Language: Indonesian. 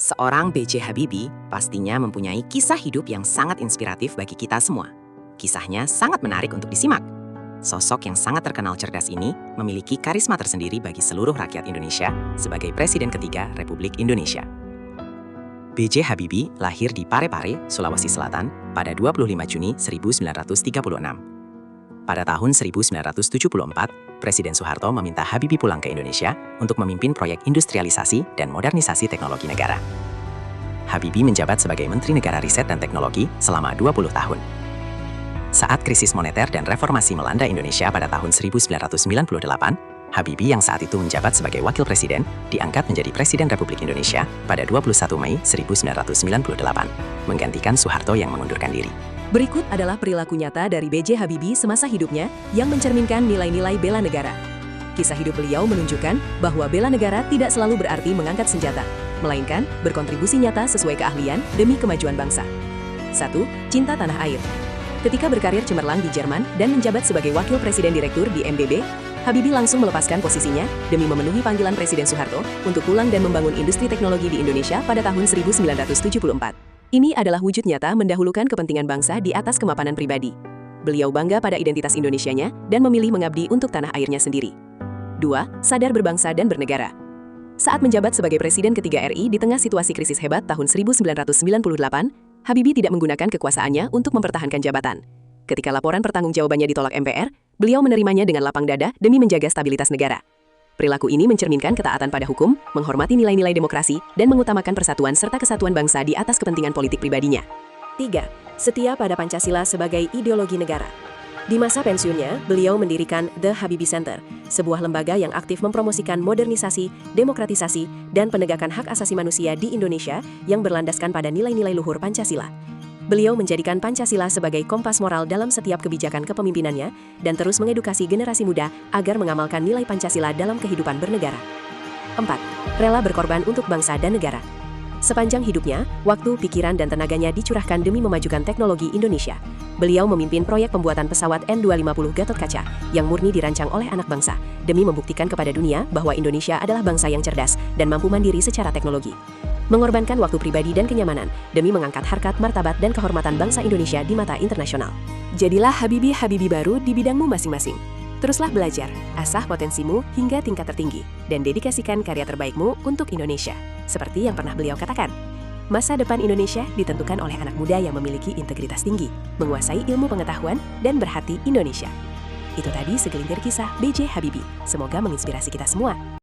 Seorang B.J. Habibie pastinya mempunyai kisah hidup yang sangat inspiratif bagi kita semua. Kisahnya sangat menarik untuk disimak. Sosok yang sangat terkenal cerdas ini memiliki karisma tersendiri bagi seluruh rakyat Indonesia sebagai Presiden ketiga Republik Indonesia. B.J. Habibie lahir di Parepare, Sulawesi Selatan pada 25 Juni 1936. Pada tahun 1974, Presiden Soeharto meminta Habibie pulang ke Indonesia untuk memimpin proyek industrialisasi dan modernisasi teknologi negara. Habibie menjabat sebagai Menteri Negara Riset dan Teknologi selama 20 tahun. Saat krisis moneter dan reformasi melanda Indonesia pada tahun 1998, Habibie yang saat itu menjabat sebagai Wakil Presiden diangkat menjadi Presiden Republik Indonesia pada 21 Mei 1998, menggantikan Soeharto yang mengundurkan diri. Berikut adalah perilaku nyata dari B.J. Habibie semasa hidupnya yang mencerminkan nilai-nilai bela negara. Kisah hidup beliau menunjukkan bahwa bela negara tidak selalu berarti mengangkat senjata, melainkan berkontribusi nyata sesuai keahlian demi kemajuan bangsa. 1. Cinta tanah air. Ketika berkarir cemerlang di Jerman dan menjabat sebagai Wakil Presiden Direktur di MBB, Habibie langsung melepaskan posisinya demi memenuhi panggilan Presiden Soeharto untuk pulang dan membangun industri teknologi di Indonesia pada tahun 1974. Ini adalah wujud nyata mendahulukan kepentingan bangsa di atas kemapanan pribadi. Beliau bangga pada identitas Indonesianya dan memilih mengabdi untuk tanah airnya sendiri. 2. Sadar berbangsa dan bernegara. Saat menjabat sebagai Presiden ketiga RI di tengah situasi krisis hebat tahun 1998, Habibie tidak menggunakan kekuasaannya untuk mempertahankan jabatan. Ketika laporan pertanggungjawabannya ditolak MPR, beliau menerimanya dengan lapang dada demi menjaga stabilitas negara. Perilaku ini mencerminkan ketaatan pada hukum, menghormati nilai-nilai demokrasi, dan mengutamakan persatuan serta kesatuan bangsa di atas kepentingan politik pribadinya. 3. Setia pada Pancasila sebagai ideologi negara. Di masa pensiunnya, beliau mendirikan The Habibie Center, sebuah lembaga yang aktif mempromosikan modernisasi, demokratisasi, dan penegakan hak asasi manusia di Indonesia yang berlandaskan pada nilai-nilai luhur Pancasila. Beliau menjadikan Pancasila sebagai kompas moral dalam setiap kebijakan kepemimpinannya dan terus mengedukasi generasi muda agar mengamalkan nilai Pancasila dalam kehidupan bernegara. 4. Rela berkorban untuk bangsa dan negara. Sepanjang hidupnya, waktu, pikiran, dan tenaganya dicurahkan demi memajukan teknologi Indonesia. Beliau memimpin proyek pembuatan pesawat N250 Gatot-Kaca yang murni dirancang oleh anak bangsa demi membuktikan kepada dunia bahwa Indonesia adalah bangsa yang cerdas dan mampu mandiri secara teknologi. Mengorbankan waktu pribadi dan kenyamanan demi mengangkat harkat, martabat, dan kehormatan bangsa Indonesia di mata internasional. Jadilah Habibie baru di bidangmu masing-masing. Teruslah belajar, asah potensimu hingga tingkat tertinggi, dan dedikasikan karya terbaikmu untuk Indonesia. Seperti yang pernah beliau katakan, masa depan Indonesia ditentukan oleh anak muda yang memiliki integritas tinggi, menguasai ilmu pengetahuan, dan berhati Indonesia. Itu tadi segelintir kisah B.J. Habibie. Semoga menginspirasi kita semua.